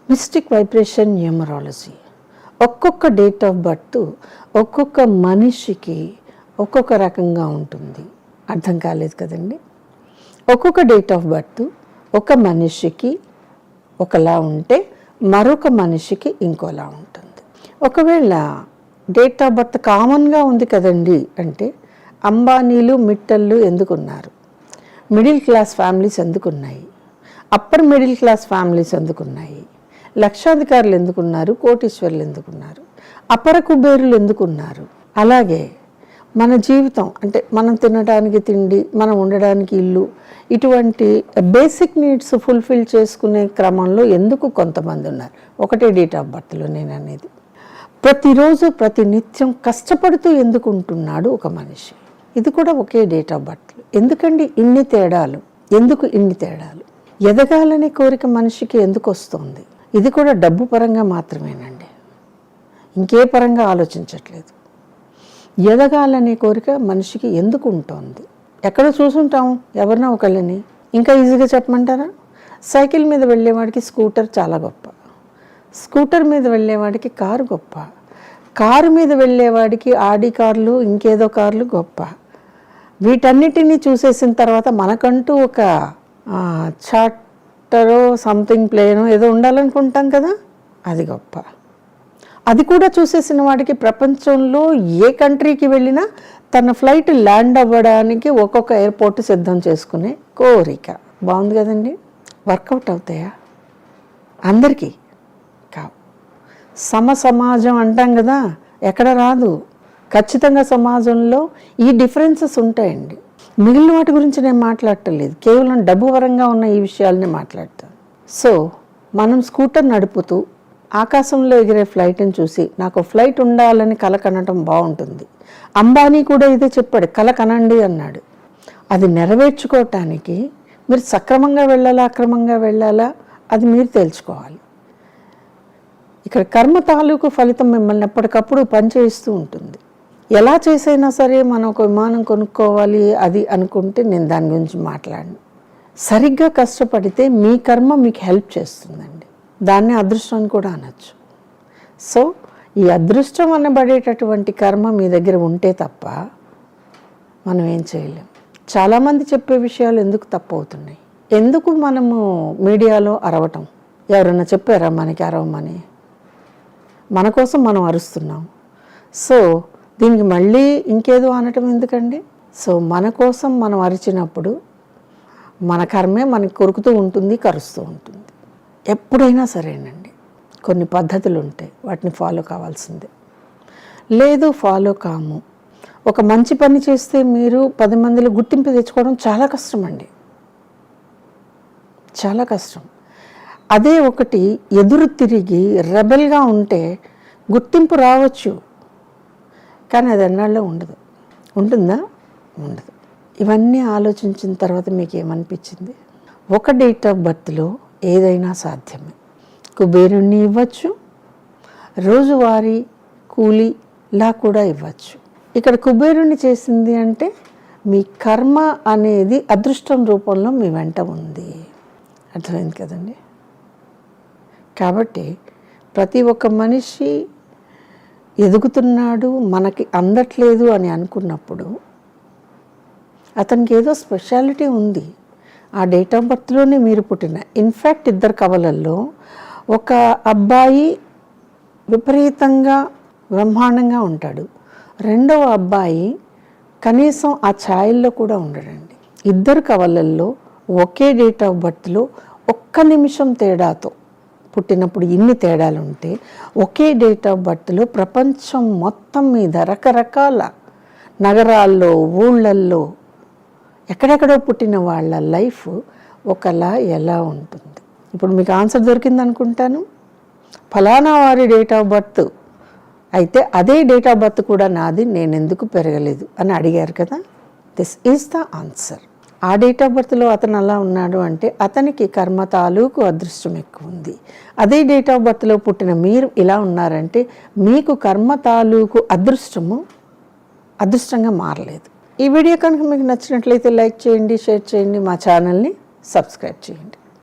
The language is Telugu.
Mystic vibration numerology. ఒక్కొక్క డేట్ ఆఫ్ బర్త్ ఒక్కొక్క మనిషికి ఒక్కొక్క రకంగా ఉంటుంది. అర్థం కాలేదు కదండి. ఒక్కొక్క డేట్ ఆఫ్ బర్త్ ఒక మనిషికి ఒకలా ఉంటే మరొక మనిషికి ఇంకోలా ఉంటుంది. ఒకవేళ డేట్ ఆఫ్ బర్త్ కామన్గా ఉంది కదండి అంటే అంబానీలు మిట్టళ్ళు ఎందుకున్నారు, మిడిల్ క్లాస్ ఫ్యామిలీస్ ఎందుకున్నాయి, అప్పర్ మిడిల్ క్లాస్ ఫ్యామిలీస్ ఎందుకున్నాయి, లక్షాధికారులు ఎందుకున్నారు, కోటీశ్వరులు ఎందుకున్నారు, అపర కుబేరులు ఎందుకున్నారు. అలాగే మన జీవితం అంటే మనం తినడానికి తిండి, మనం ఉండడానికి ఇల్లు, ఇటువంటి బేసిక్ నీడ్స్ ఫుల్ఫిల్ చేసుకునే క్రమంలో ఎందుకు కొంతమంది ఉన్నారు. ఒకటే డేట్ ఆఫ్ బర్త్లో నేను అనేది. ప్రతిరోజు ప్రతి నిత్యం కష్టపడుతూ ఎందుకు ఉంటున్నాడు ఒక మనిషి, ఇది కూడా ఒకే డేట్ ఆఫ్ బర్త్లో. ఎందుకండి ఇన్ని తేడాలు, ఎందుకు ఇన్ని తేడాలు? ఎదగాలనే కోరిక మనిషికి ఎందుకు వస్తుంది? ఇది కూడా డబ్బు పరంగా మాత్రమేనండి, ఇంకే పరంగా ఆలోచించట్లేదు. ఎదగాలనే కోరిక మనిషికి ఎందుకు ఉంటుంది? ఎక్కడ చూసుంటాం ఎవరినో ఒకళ్ళని. ఇంకా ఈజీగా చెప్పమంటారా? సైకిల్ మీద వెళ్ళేవాడికి స్కూటర్ చాలా గొప్ప, స్కూటర్ మీద వెళ్ళేవాడికి కారు గొప్ప, కారు మీద వెళ్ళేవాడికి ఆడి కార్లు ఇంకేదో కార్లు గొప్ప. వీటన్నిటినీ చూసేసిన తర్వాత మనకంటూ ఒక చార్టరో సంథింగ్ ప్లేనో ఏదో ఉండాలనుకుంటాం కదా, అది గొప్ప. అది కూడా చూసేసిన వాడికి ప్రపంచంలో ఏ కంట్రీకి వెళ్ళినా తన ఫ్లైట్ ల్యాండ్ అవ్వడానికి ఒక్కొక్క ఎయిర్పోర్ట్ సిద్ధం చేసుకునే కోరిక. బాగుంది కదండి. వర్కౌట్ అవుతాయా? అందరికీ కావు. సమాజం అంటాం కదా, ఎక్కడ రాదు. ఖచ్చితంగా సమాజంలో ఈ డిఫరెన్సెస్ ఉంటాయండి. మిగిలిన వాటి గురించి నేను మాట్లాడటలేదు, కేవలం డబ్బు పరంగా ఉన్న ఈ విషయాలనే మాట్లాడతాను. సో మనం స్కూటర్ నడుపుతూ ఆకాశంలో ఎగిరే ఫ్లైట్ని చూసి నాకు ఫ్లైట్ ఉండాలని కల కనటం బాగుంటుంది. అంబానీ కూడా ఇదే చెప్పాడు, కల కనండి అన్నాడు. అది నెరవేర్చుకోవటానికి మీరు సక్రమంగా వెళ్ళాలా అక్రమంగా వెళ్ళాలా అది మీరు తేల్చుకోవాలి. ఇక్కడ కర్మ తాలూకు ఫలితం మిమ్మల్ని ఎప్పటికప్పుడు పనిచేస్తూ ఉంటుంది. ఎలా చేసైనా సరే మనం ఒక విమానం కొనుక్కోవాలి అది అనుకుంటే నేను దాని గురించి మాట్లాడను. సరిగ్గా కష్టపడితే మీ కర్మ మీకు హెల్ప్ చేస్తుందండి. దాన్ని అదృష్టం అని కూడా అనొచ్చు. సో ఈ అదృష్టం అనబడేటటువంటి కర్మ మీ దగ్గర ఉంటే తప్ప మనం ఏం చేయలేం. చాలామంది చెప్పే విషయాలు ఎందుకు తప్పు అవుతున్నాయి? ఎందుకు మనము మీడియాలో అరవటం? ఎవరైనా చెప్పారా మనకి అరవమని? మన కోసం మనం అరుస్తున్నాం. సో దీనికి మళ్ళీ ఇంకేదో అనటం ఎందుకండి? సో మన కోసం మనం అరిచినప్పుడు మన కర్మే మనకి కొరుకుతూ ఉంటుంది, కరుస్తూ ఉంటుంది. ఎప్పుడైనా సరేనండి, కొన్ని పద్ధతులు ఉంటాయి, వాటిని ఫాలో కావాల్సిందే. లేదు ఫాలో కాము, ఒక మంచి పని చేస్తే మీరు 10 మందిలో గుర్తింపు తెచ్చుకోవడం చాలా కష్టం అండి, చాలా కష్టం. అదే ఒకటి ఎదురు తిరిగి రెబెల్గా ఉంటే గుర్తింపు రావచ్చు, కానీ అది ఎన్నాళ్ళలో ఉండదు. ఉంటుందా? ఉండదు. ఇవన్నీ ఆలోచించిన తర్వాత మీకు ఏమనిపించింది? ఒక డేట్ ఆఫ్ బర్త్లో ఏదైనా సాధ్యమే. కుబేరుణ్ణి ఇవ్వచ్చు, రోజువారీ కూలీలా కూడా ఇవ్వచ్చు. ఇక్కడ కుబేరుణ్ణి చేసింది అంటే మీ కర్మ అనేది అదృష్టం రూపంలో మీ వెంట ఉంది. అర్థమైంది కదండి. కాబట్టి ప్రతి ఒక్క మనిషి ఎదుగుతున్నాడు, మనకి అందట్లేదు అని అనుకున్నప్పుడు అతనికి ఏదో స్పెషాలిటీ ఉంది. ఆ డేట్ ఆఫ్ బర్త్లోనే మీరు పుట్టిన. ఇన్ఫ్యాక్ట్ 2 కవలల్లో ఒక అబ్బాయి విపరీతంగా బ్రహ్మాండంగా ఉంటాడు, రెండవ అబ్బాయి కనీసం ఆ ఛాయల్లో కూడా ఉండడండి. 2 కవలల్లో ఒకే డేట్ ఆఫ్ బర్త్లో 1 నిమిషం తేడాతో పుట్టినప్పుడు ఇన్ని తేడాలు ఉంటే, ఒకే డేట్ ఆఫ్ బర్త్లో ప్రపంచం మొత్తం మీద రకరకాల నగరాల్లో ఊళ్ళల్లో ఎక్కడెక్కడో పుట్టిన వాళ్ళ లైఫ్ ఒకలా ఎలా ఉంటుంది? ఇప్పుడు మీకు ఆన్సర్ దొరికింది అనుకుంటాను. ఫలానా వారి డేట్ ఆఫ్ బర్త్ అయితే అదే డేట్ ఆఫ్ బర్త్ కూడా నాది, నేను ఎందుకు పెరగలేదు అని అడిగారు కదా. This is the answer. ఆ డేట్ ఆఫ్ బర్త్లో అతను అలా ఉన్నాడు అంటే అతనికి కర్మ తాలూకు అదృష్టం ఎక్కువ ఉంది. అదే డేట్ ఆఫ్ బర్త్లో పుట్టిన మీరు ఇలా ఉన్నారంటే మీకు కర్మ తాలూకు అదృష్టంగా మారలేదు. ఈ వీడియో కనుక మీకు నచ్చినట్లయితే లైక్ చేయండి, షేర్ చేయండి, మా ఛానల్ని సబ్స్క్రైబ్ చేయండి.